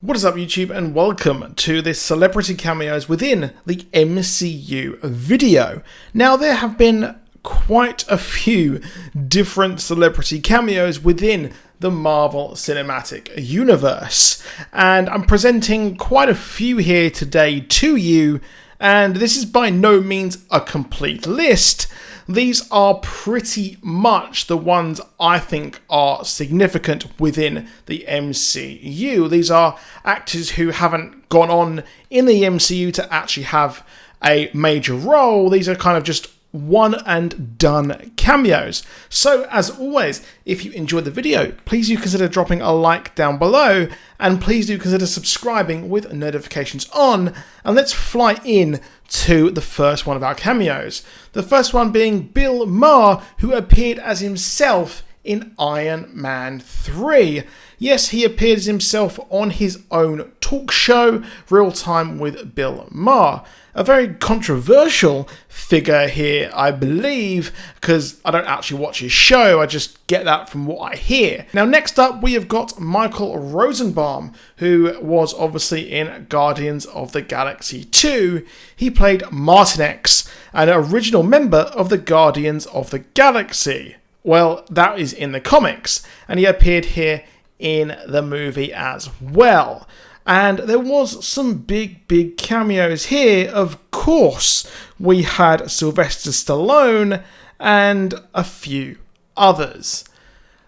What is up YouTube, and welcome to this celebrity cameos within the MCU video. Now there have been quite a few different celebrity cameos within the Marvel Cinematic Universe, and I'm presenting quite a few here today to you, and this is by no means a complete list. These are pretty much the ones I think are significant within the MCU. These are actors who haven't gone on in the MCU to actually have a major role. These are kind of just one and done cameos. So as always, if you enjoyed the video, please do consider dropping a like down below, and please do consider subscribing with notifications on, and let's fly in to the first one of our cameos. The first one being Bill Maher, who appeared as himself in Iron Man 3. Yes, he appeared as himself on his own talk show, Real Time with Bill Maher. A very controversial figure here, I believe, because I don't actually watch his show, I just get that from what I hear. Now next up we have got Michael Rosenbaum, who was obviously in Guardians of the Galaxy 2. He played Martinex, an original member of the Guardians of the Galaxy. Well, that is in the comics, and he appeared here in the movie as well. And there was some big cameos here. Of course, we had Sylvester Stallone and a few others.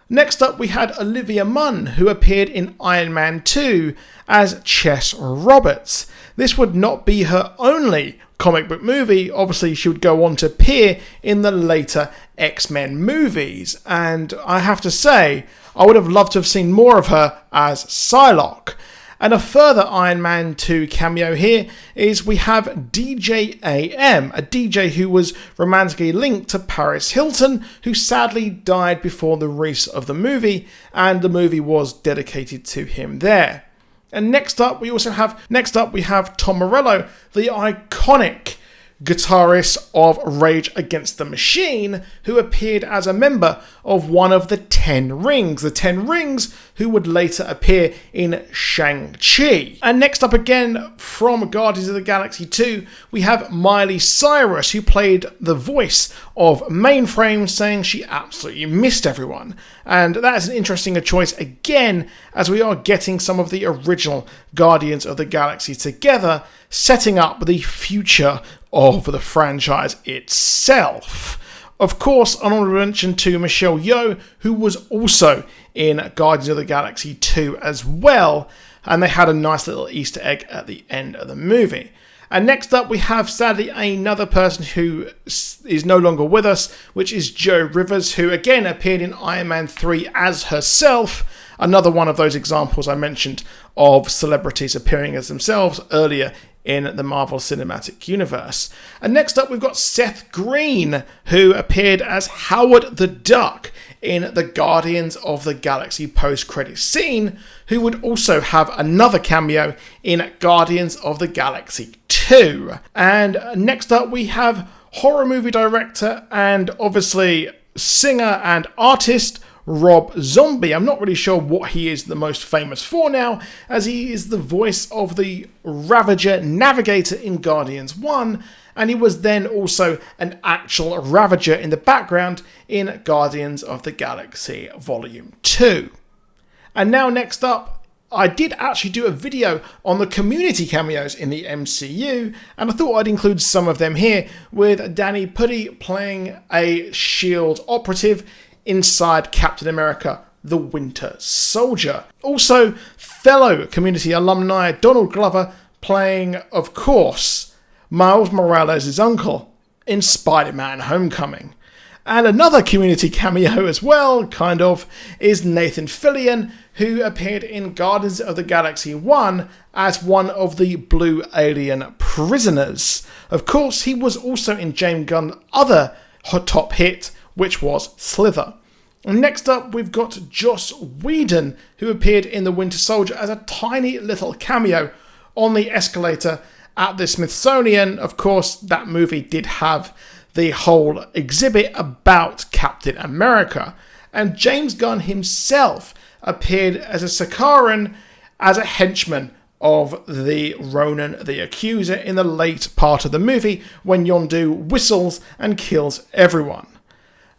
Next up, we had Olivia Munn, who appeared in Iron Man 2 as Chess Roberts. This would not be her only comic book movie. Obviously, she would go on to appear in the later X-Men movies. And I have to say, I would have loved to have seen more of her as Psylocke. And a further Iron Man 2 cameo here is we have DJ AM, a DJ who was romantically linked to Paris Hilton, who sadly died before the release of the movie, and the movie was dedicated to him there. And next up we have Tom Morello, the iconic guitarist of Rage Against the Machine, who appeared as a member of one of the Ten Rings. The Ten Rings, who would later appear in Shang-Chi. And next up again, from Guardians of the Galaxy 2, we have Miley Cyrus, who played the voice of Mainframe, saying she absolutely missed everyone. And that is an interesting choice again, as we are getting some of the original Guardians of the Galaxy together, setting up the future of the franchise itself. Of course, an honorable mention to Michelle Yeoh, who was also in Guardians of the Galaxy 2 as well, and they had a nice little Easter egg at the end of the movie. And next up we have, sadly, another person who is no longer with us, which is Jo Rivers, who again appeared in Iron Man 3 as herself. Another one of those examples I mentioned of celebrities appearing as themselves earlier in the Marvel Cinematic Universe. And next up we've got Seth Green, who appeared as Howard the Duck in the Guardians of the Galaxy post-credit scene, who would also have another cameo in Guardians of the Galaxy 2. And next up we have horror movie director and obviously singer and artist Rob Zombie. I'm not really sure what he is the most famous for now, as he is the voice of the Ravager Navigator in Guardians 1, and he was then also an actual Ravager in the background in Guardians of the Galaxy Volume 2. And now next up, I did actually do a video on the community cameos in the MCU, and I thought I'd include some of them here, with Danny Pudi playing a S.H.I.E.L.D. operative inside Captain America: The Winter Soldier. Also, fellow community alumni Donald Glover playing, of course, Miles Morales' uncle in Spider-Man Homecoming. And another community cameo as well, kind of, is Nathan Fillion, who appeared in Guardians of the Galaxy 1 as one of the Blue Alien prisoners. Of course, he was also in James Gunn's other top hit, which was Slither. And next up, we've got Joss Whedon, who appeared in The Winter Soldier as a tiny little cameo on the escalator at the Smithsonian. Of course, that movie did have the whole exhibit about Captain America. And James Gunn himself appeared as a Sakaran as a henchman of the Ronin the Accuser in the late part of the movie when Yondu whistles and kills everyone.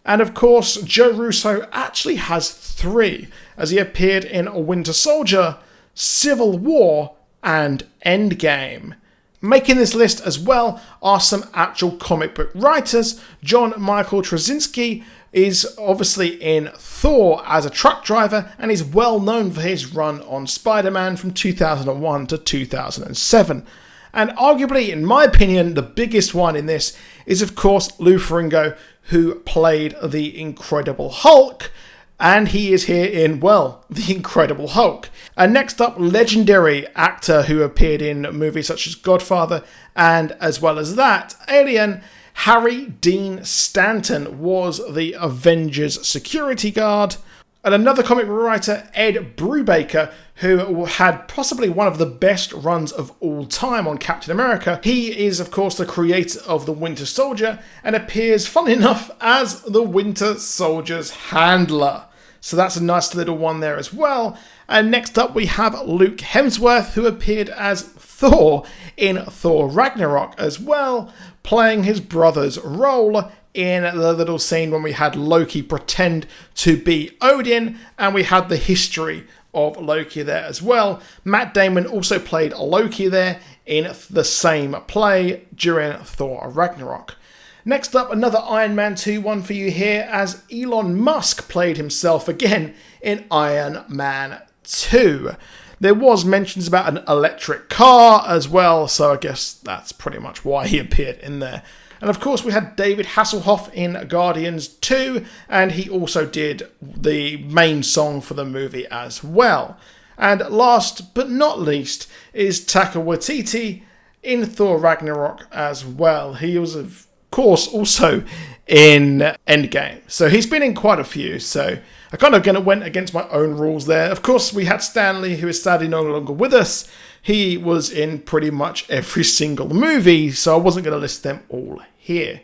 And of course, Joe Russo actually has 3, as he appeared in Winter Soldier, Civil War, and Endgame. Making this list as well are some actual comic book writers. John Michael Straczynski is obviously in Thor as a truck driver, and is well known for his run on Spider-Man from 2001 to 2007. And arguably, in my opinion, the biggest one in this is of course Lou Ferringo, who played the Incredible Hulk, and he is here in, well, The Incredible Hulk. And next up, legendary actor who appeared in movies such as Godfather, and as well as that, Alien, Harry Dean Stanton was the Avengers security guard. And another comic book writer, Ed Brubaker, who had possibly one of the best runs of all time on Captain America. He is, of course, the creator of the Winter Soldier and appears, funnily enough, as the Winter Soldier's handler. So that's a nice little one there as well. And next up we have Luke Hemsworth, who appeared as Thor in Thor Ragnarok as well, playing his brother's role in the little scene when we had Loki pretend to be Odin, and we had the history of Loki there as well. Matt Damon also played Loki there in the same play during Thor Ragnarok. Next up, another Iron Man 2 one for you here, as Elon Musk played himself again in Iron Man 2. There was mentions about an electric car as well, so I guess that's pretty much why he appeared in there. And of course we had David Hasselhoff in Guardians 2, and he also did the main song for the movie as well. And last but not least is TAIKA Waititi in Thor Ragnarok as well. He was, of course, also in Endgame. So he's been in quite a few, so I kind of went against my own rules there. Of course, we had Stanley, who is sadly no longer with us. He was in pretty much every single movie, so I wasn't going to list them all here.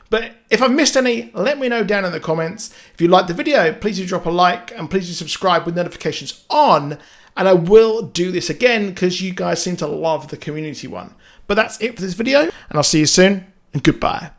But if I've missed any, let me know down in the comments. If you liked the video, please do drop a like, and please do subscribe with notifications on. And I will do this again because you guys seem to love the community one. But that's it for this video, and I'll see you soon, and goodbye.